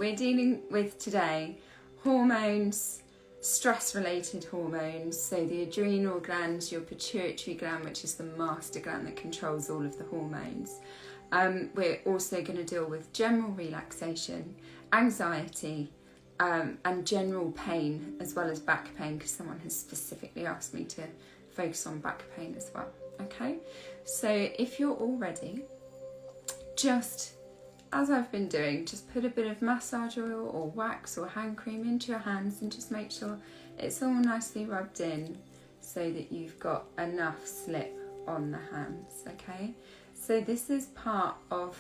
we're dealing with today hormones, stress-related hormones, so the adrenal gland, your pituitary gland, which is the master gland that controls all of the hormones. We're also going to deal with general relaxation, anxiety, and general pain, as well as back pain, because someone has specifically asked me to focus on back pain as well. Okay, so if you're all ready, just as I've been doing, just put a bit of massage oil or wax or hand cream into your hands and just make sure it's all nicely rubbed in so that you've got enough slip on the hands. Okay, so this is part of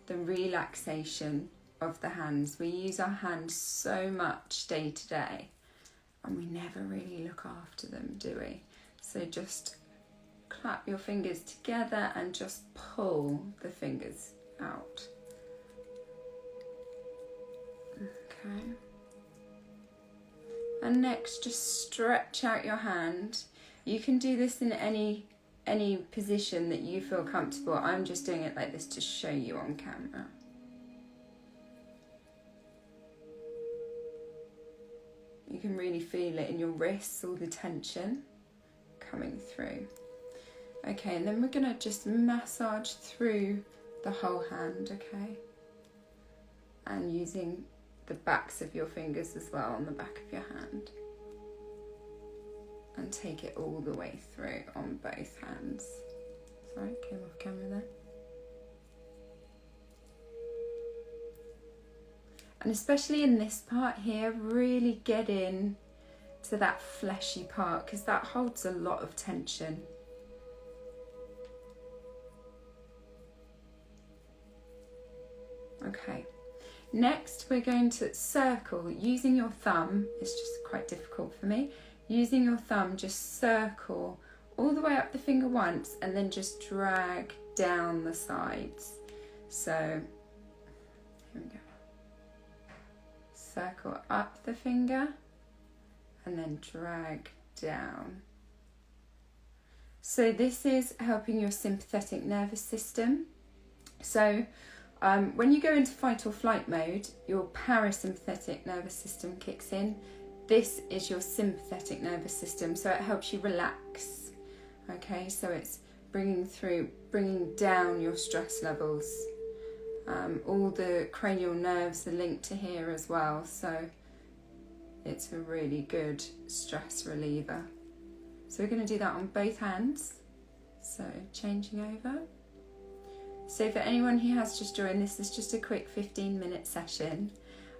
the relaxation of the hands. We use our hands so much day to day and we never really look after them, do we? So just clap your fingers together and just pull the fingers out. Okay. And next, just stretch out your hand. You can do this in any position that you feel comfortable. I'm just doing it like this to show you on camera. You can really feel it in your wrists, all the tension coming through. Okay, and then we're going to just massage through the whole hand, okay? And using the backs of your fingers as well on the back of your hand. And take it all the way through on both hands. Sorry, came off camera there. And especially in this part here, really get in to that fleshy part, because that holds a lot of tension. Okay, next we're going to circle using your thumb. It's just quite difficult for me. Using your thumb, just circle all the way up the finger once and then just drag down the sides. So, here we go. Circle up the finger and then drag down. So this is helping your sympathetic nervous system. So when you go into fight or flight mode, your parasympathetic nervous system kicks in. This is your sympathetic nervous system, so it helps you relax. Okay, so it's bringing down your stress levels. All the cranial nerves are linked to here as well, so it's a really good stress reliever. So we're going to do that on both hands. So changing over. So for anyone who has just joined, this is just a quick 15-minute session.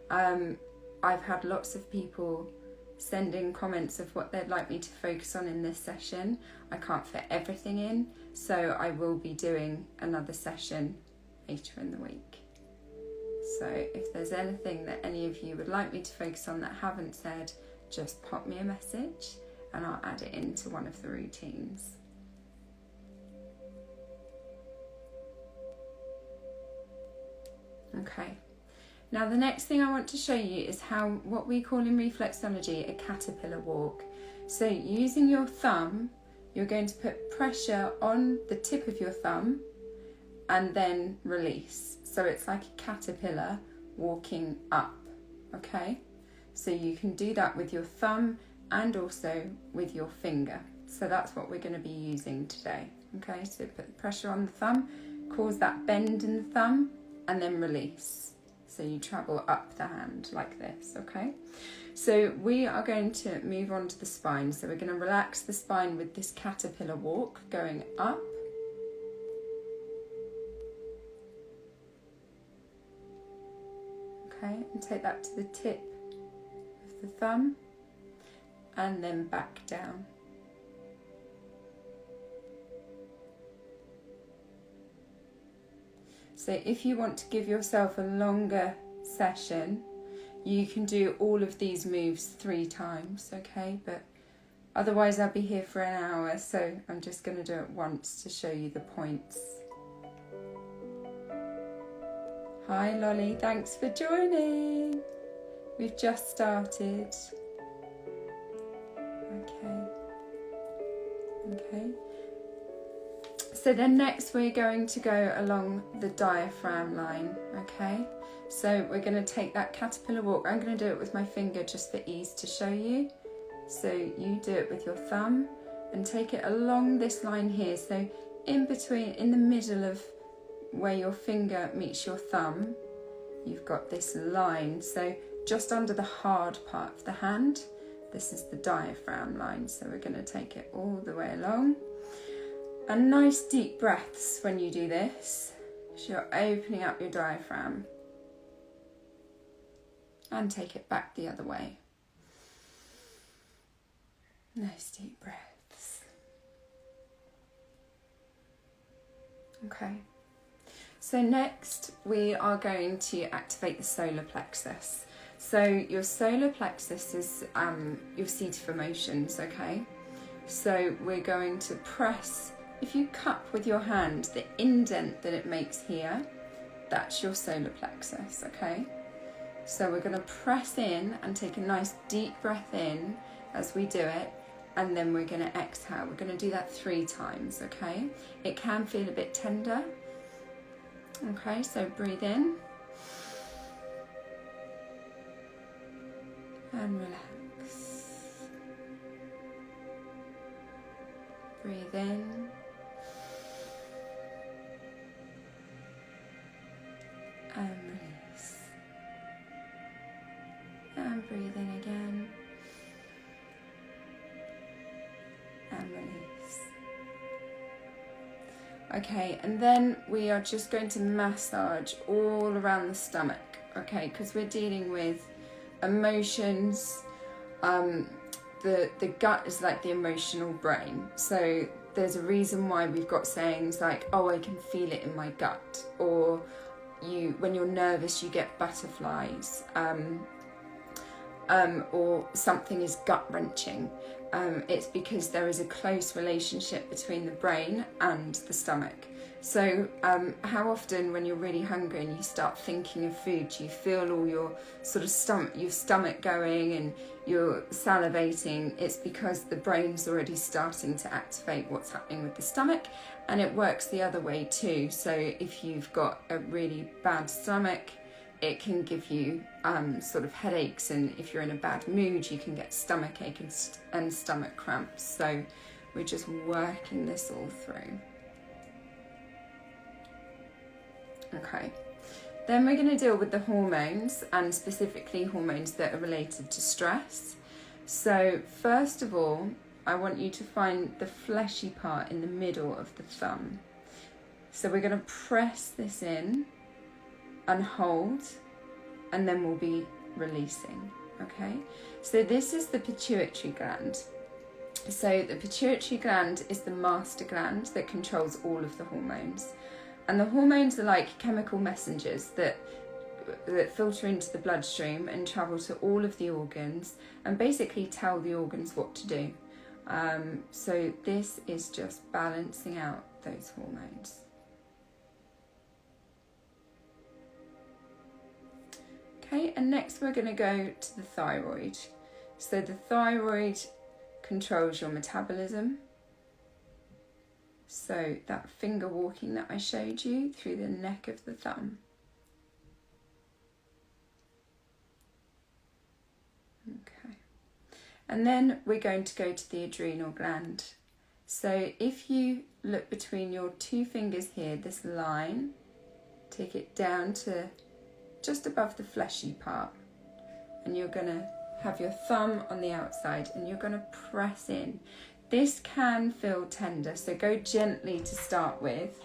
I've had lots of people sending comments of what they'd like me to focus on in this session. I can't fit everything in, so I will be doing another session later in the week. So if there's anything that any of you would like me to focus on that I haven't said, just pop me a message and I'll add it into one of the routines. Okay, now the next thing I want to show you is what we call in reflexology a caterpillar walk. So using your thumb, you're going to put pressure on the tip of your thumb and then release. So it's like a caterpillar walking up, okay? So you can do that with your thumb and also with your finger. So that's what we're going to be using today, okay? So put the pressure on the thumb, cause that bend in the thumb, and then release. So you travel up the hand like this, okay? So we are going to move on to the spine. So we're going to relax the spine with this caterpillar walk going up. Okay, and take that to the tip of the thumb and then back down. So if you want to give yourself a longer session, you can do all of these moves 3 times, okay? But otherwise I'll be here for an hour, so I'm just going to do it once to show you the points. Hi Lolly, thanks for joining. We've just started. Okay. So then next we're going to go along the diaphragm line, okay? So we're going to take that caterpillar walk. I'm going to do it with my finger just for ease to show you. So you do it with your thumb and take it along this line here. So in between, in the middle of where your finger meets your thumb, you've got this line. So just under the hard part of the hand, this is the diaphragm line. So we're going to take it all the way along. And nice deep breaths when you do this. So you're opening up your diaphragm. And take it back the other way. Nice deep breaths. Okay. So next we are going to activate the solar plexus. So your solar plexus is your seat of emotions, okay? So we're going to press, if you cup with your hand, the indent that it makes here, that's your solar plexus, okay? So we're going to press in and take a nice deep breath in as we do it, and then we're going to exhale. We're going to do that 3 times, okay? It can feel a bit tender. Okay, so breathe in and relax. Breathe in and release. And breathe in again and release. Okay, and then we are just going to massage all around the stomach, okay, because we're dealing with emotions. The gut is like the emotional brain, so there's a reason why we've got sayings like, oh, I can feel it in my gut, or when you're nervous you get butterflies, or something is gut-wrenching. It's because there is a close relationship between the brain and the stomach. So how often when you're really hungry and you start thinking of food, you feel all your sort of your stomach going and you're salivating? It's because the brain's already starting to activate what's happening with the stomach, and it works the other way too. So if you've got a really bad stomach, it can give you sort of headaches, and if you're in a bad mood you can get stomach ache and stomach cramps. So we're just working this all through. Okay, then we're going to deal with the hormones, and specifically hormones that are related to stress. So first of all, I want you to find the fleshy part in the middle of the thumb. So we're going to press this in and hold, and then we'll be releasing, okay? So this is the pituitary gland. So the pituitary gland is the master gland that controls all of the hormones. And the hormones are like chemical messengers that filter into the bloodstream and travel to all of the organs and basically tell the organs what to do. So this is just balancing out those hormones. Okay, and next we're going to go to the thyroid. So the thyroid controls your metabolism. So that finger walking that I showed you through the neck of the thumb. Okay. And then we're going to go to the adrenal gland. So if you look between your 2 fingers here, this line, take it down to just above the fleshy part, and you're going to have your thumb on the outside and you're going to press in. This can feel tender, so go gently to start with.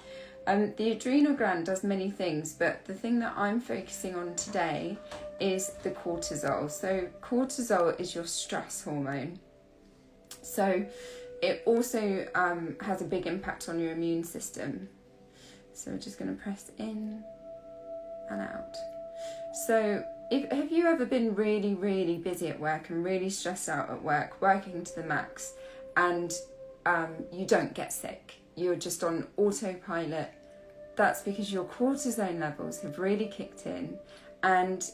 The adrenal gland does many things, but the thing that I'm focusing on today is the cortisol. So cortisol is your stress hormone. So it also has a big impact on your immune system. So we're just going to press in and out. So have you ever been really, really busy at work and really stressed out at work, working to the max, and you don't get sick? You're just on autopilot. That's because your cortisone levels have really kicked in, and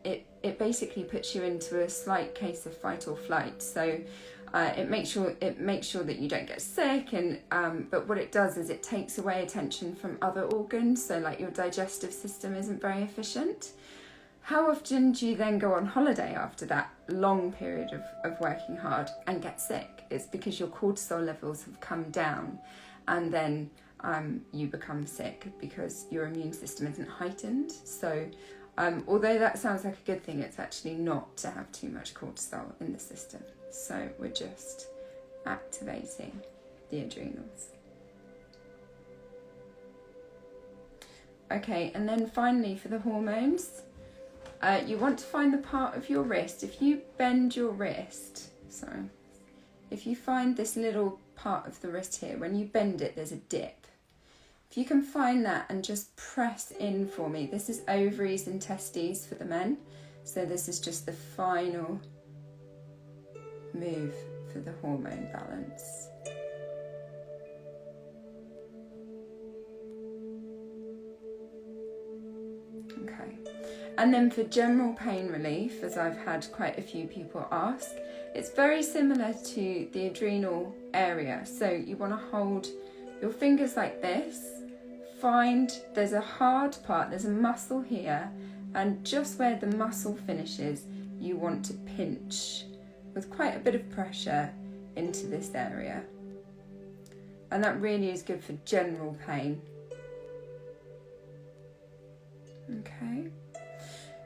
it basically puts you into a slight case of fight or flight. So It makes sure that you don't get sick, and but what it does is it takes away attention from other organs, so like your digestive system isn't very efficient. How often do you then go on holiday after that long period of working hard and get sick? It's because your cortisol levels have come down, and then you become sick because your immune system isn't heightened. So although that sounds like a good thing, it's actually not to have too much cortisol in the system. So we're just activating the adrenals. Okay, and then finally for the hormones, you want to find the part of your wrist. If you bend your wrist, if you find this little part of the wrist here, when you bend it, there's a dip. If you can find that and just press in for me. This is ovaries and testes for the men. So this is just the final move for the hormone balance. Okay. And then for general pain relief, as I've had quite a few people ask, it's very similar to the adrenal area. So you want to hold your fingers like this. Find there's a hard part, there's a muscle here, and just where the muscle finishes, you want to pinch with quite a bit of pressure into this area. And that really is good for general pain. Okay.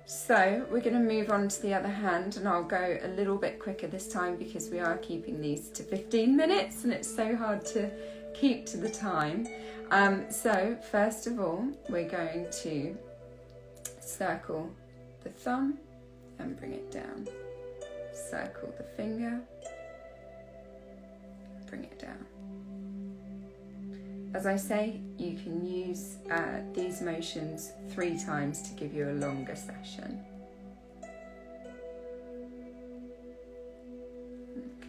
So we're going to move on to the other hand, and I'll go a little bit quicker this time because we are keeping these to 15 minutes and it's so hard to keep to the time. So first of all, we're going to circle the thumb and bring it down. Circle the finger, bring it down. As I say, you can use these motions 3 times to give you a longer session. Okay.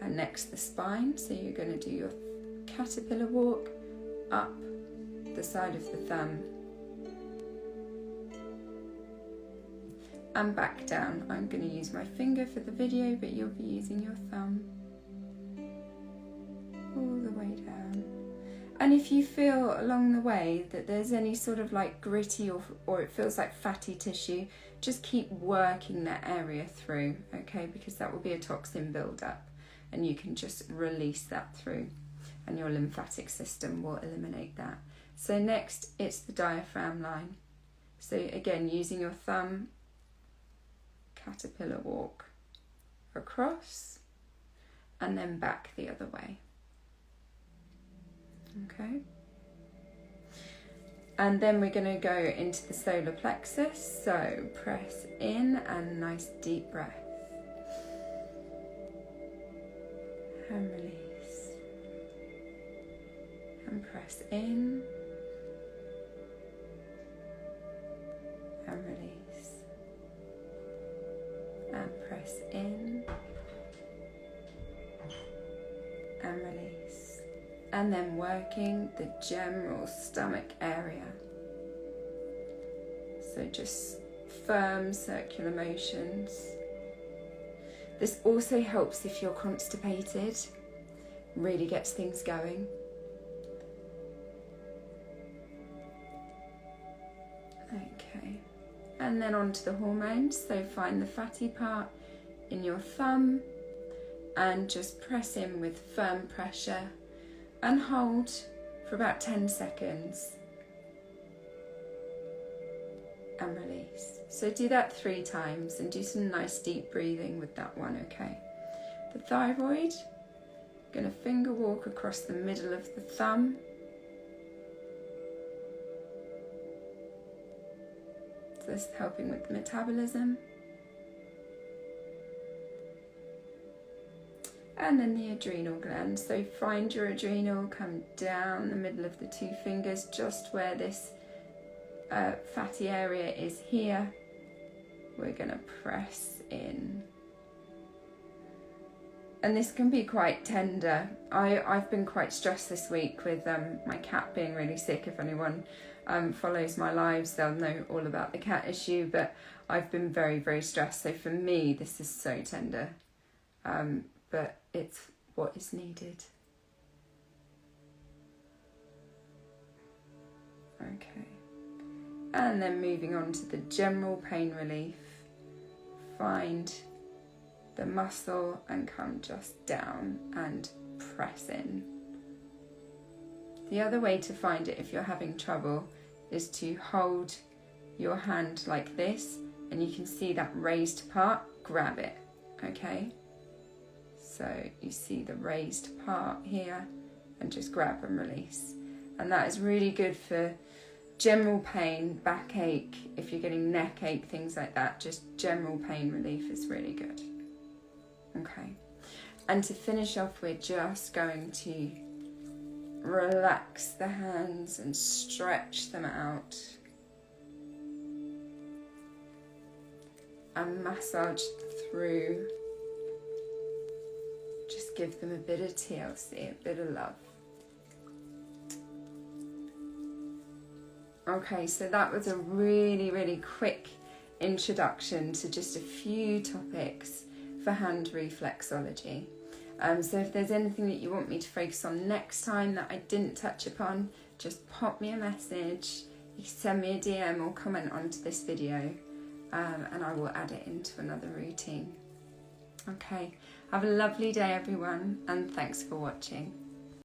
And next the spine, so you're going to do your caterpillar walk up the side of the thumb and back down. I'm going to use my finger for the video, but you'll be using your thumb all the way down. And if you feel along the way that there's any sort of like gritty or it feels like fatty tissue, just keep working that area through, okay, because that will be a toxin buildup and you can just release that through and your lymphatic system will eliminate that. So next it's the diaphragm line. So again, using your thumb, caterpillar walk across and then back the other way. Okay. And then we're going to go into the solar plexus. So press in and nice deep breath. And release. And press in. And release. And press in. And release. And then working the general stomach area. So just firm circular motions. This also helps if you're constipated, really gets things going. Okay, and then onto the hormones. So find the fatty part in your thumb and just press in with firm pressure and hold for about 10 seconds and release. So do that 3 times and do some nice deep breathing with that one, okay? The thyroid, going to finger walk across the middle of the thumb. So this is helping with the metabolism. And then the adrenal gland. So find your adrenal, come down the middle of the 2 fingers, just where this fatty area is here. We're going to press in And this can be quite tender. I've been quite stressed this week with my cat being really sick. If anyone follows my lives, they'll know all about the cat issue, but I've been very, very stressed. So for me, this is so tender, but it's what is needed. Okay. And then moving on to the general pain relief. Find the muscle and come just down and press in. The other way to find it if you're having trouble is to hold your hand like this, and you can see that raised part, grab it, okay? So you see the raised part here, and just grab and release. And that is really good for general pain, backache, if you're getting neck ache, things like that. Just general pain relief is really good. Okay, and to finish off, we're just going to relax the hands and stretch them out and massage through. Just give them a bit of TLC, a bit of love. Okay, so that was a really, really quick introduction to just a few topics for hand reflexology. So if there's anything that you want me to focus on next time that I didn't touch upon, just pop me a message. You can send me a DM or comment onto this video, and I will add it into another routine. Okay, have a lovely day everyone, and thanks for watching.